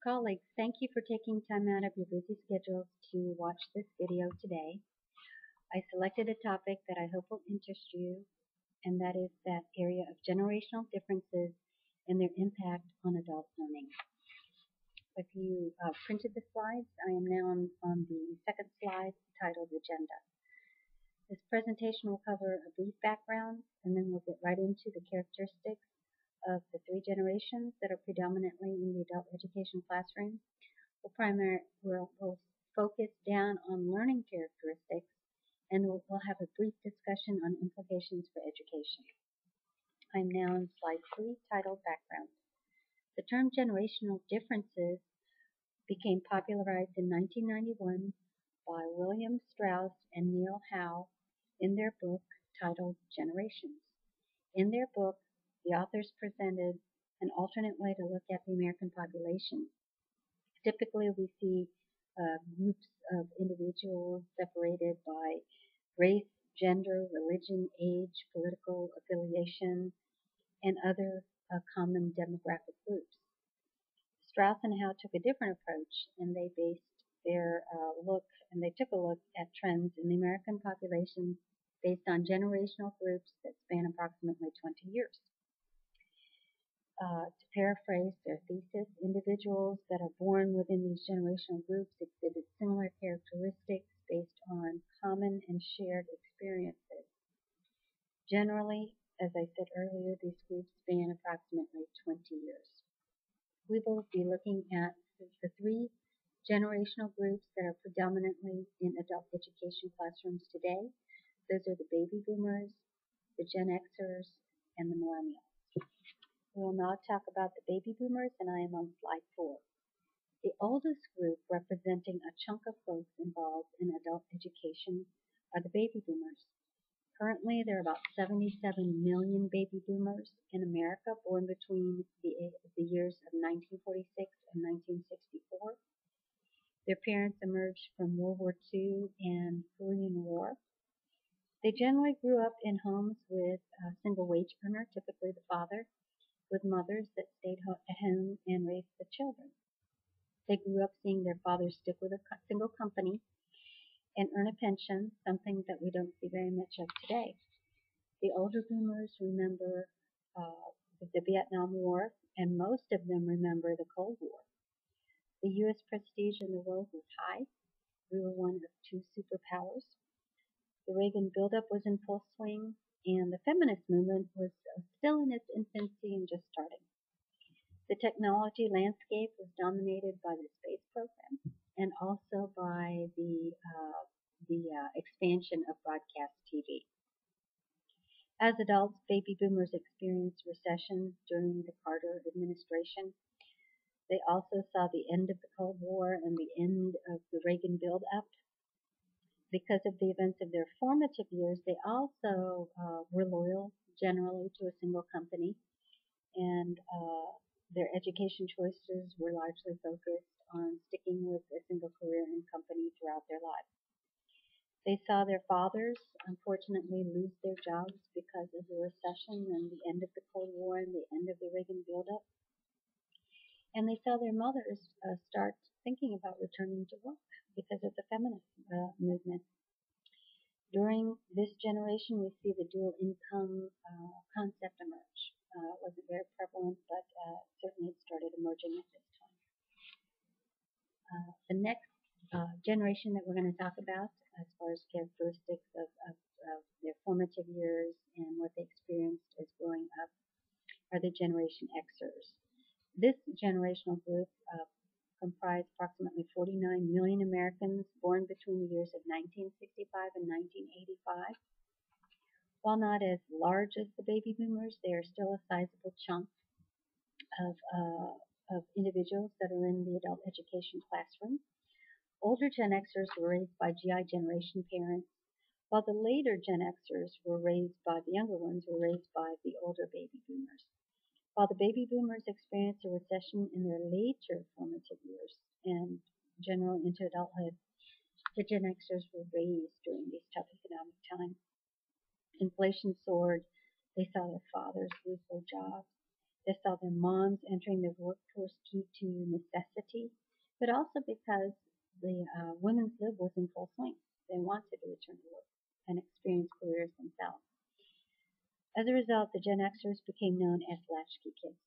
Colleagues, thank you for taking time out of your busy schedules to watch this video today. I selected a topic that I hope will interest you, and that is that area of generational differences and their impact on adult learning. If you printed the slides, I am now on the second slide titled Agenda. This presentation will cover a brief background, and then we'll get right into the characteristics of the three generations that are predominantly in the adult education classroom. We'll focus down on learning characteristics, and we'll have a brief discussion on implications for education. I'm now on slide 3 titled Background. The term generational differences became popularized in 1991 by William Strauss and Neil Howe in their book titled Generations. In their book, the authors presented an alternate way to look at the American population. Typically, we see groups of individuals separated by race, gender, religion, age, political affiliation, and other common demographic groups. Strauss and Howe took a different approach, and they based their they took a look at trends in the American population based on generational groups that span approximately 20 years. To paraphrase their thesis, individuals that are born within these generational groups exhibit similar characteristics based on common and shared experiences. Generally, as I said earlier, these groups span approximately 20 years. We will be looking at the three generational groups that are predominantly in adult education classrooms today. Those are the baby boomers, the Gen Xers, and the millennials. We will now talk about the baby boomers, and I am on slide 4. The oldest group representing a chunk of folks involved in adult education are the baby boomers. Currently, there are about 77 million baby boomers in America born between the years of 1946 and 1964. Their parents emerged from World War II and Korean War. They generally grew up in homes with a single wage earner, typically the father, with mothers that stayed at home and raised the children. They grew up seeing their fathers stick with a single company and earn a pension, something that we don't see very much of today. The older boomers remember the Vietnam War, and most of them remember the Cold War. The U.S. prestige in the world was high. We were one of two superpowers. The Reagan buildup was in full swing, and the feminist movement was still in its infancy and just starting. The technology landscape was dominated by the space program and also by the expansion of broadcast TV. As adults, baby boomers experienced recession during the Carter administration. They also saw the end of the Cold War and the end of the Reagan buildup. Because of the events of their formative years, they also were loyal generally to a single company, and their education choices were largely focused on sticking with a single career and company throughout their lives. They saw their fathers, unfortunately, lose their jobs because of the recession and the end of the Cold War and the end of the Reagan buildup. And they saw their mothers start thinking about returning to work because of the feminist movement. During this generation, we see the dual income concept emerge. It wasn't very prevalent, but certainly it started emerging at this time. The next generation that we're going to talk about, as far as characteristics of their formative years and what they experienced as growing up, are the Generation Xers. This generational group comprised approximately 49 million Americans born between the years of 1965 and 1985. While not as large as the baby boomers, they are still a sizable chunk of individuals that are in the adult education classroom. Older Gen Xers were raised by GI generation parents, while the later Gen Xers were raised by the younger ones, were raised by the older baby boomers. While the baby boomers experienced a recession in their later formative years and generally into adulthood, the Gen Xers were raised during these tough economic times. Inflation soared. They saw their fathers lose their jobs. They saw their moms entering the workforce due to necessity, but also because the women's lib was in full swing. They wanted to return to work and experience careers themselves. As a result, the Gen Xers became known as latchkey kids,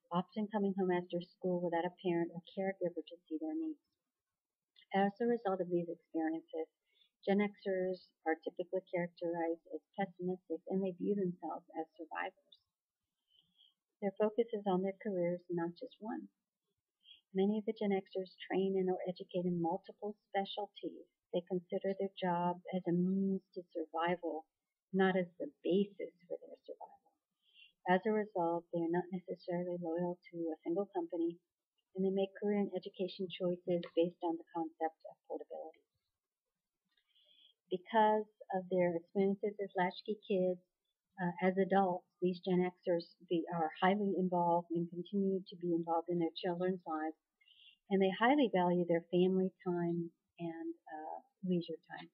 often coming home after school without a parent or caregiver to see their needs. As a result of these experiences, Gen Xers are typically characterized as pessimistic and they view themselves as survivors. Their focus is on their careers, not just one. Many of the Gen Xers train and are educated in multiple specialties. They consider their job as a means to survival, not as the basis for their survival. As a result, they are not necessarily loyal to a single company, and they make career and education choices based on the concept of portability. Because of their experiences as latchkey kids, as adults, these Gen Xers are highly involved and continue to be involved in their children's lives, and they highly value their family time and leisure time.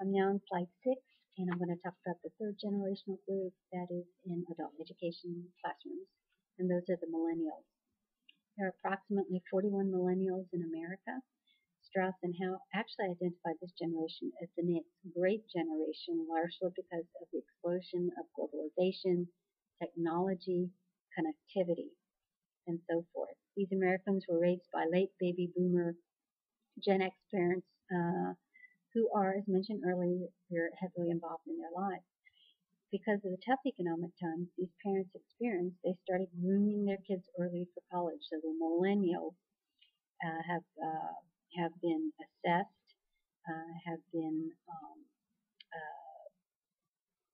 I'm now on slide 6, and I'm going to talk about the third generational group that is in adult education classrooms, and those are the millennials. There are approximately 41 millennials in America. Strauss and Howe actually identified this generation as the next great generation, largely because of the explosion of globalization, technology, connectivity, and so forth. These Americans were raised by late baby boomer Gen X parents who are, as mentioned earlier, heavily involved in their lives. Because of the tough economic times these parents experienced, they started grooming their kids early for college. So the millennials have been assessed, have been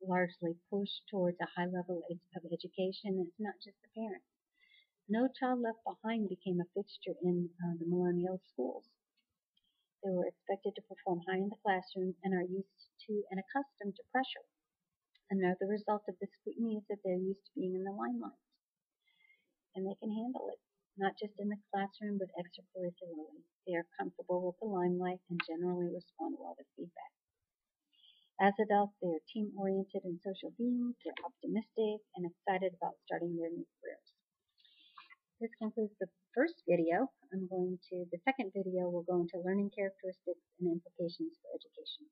largely pushed towards a high level of education. It's not just the parents. No Child Left Behind became a fixture in the millennial schools. They were expected to perform high in the classroom and are used to and accustomed to pressure. Another result of this scrutiny is that they're used to being in the limelight, and they can handle it, not just in the classroom, but extracurricularly. They are comfortable with the limelight and generally respond well to feedback. As adults, they are team-oriented and social beings. They're optimistic and excited about starting their new careers. This concludes the first video. The second video will go into learning characteristics and implications for education.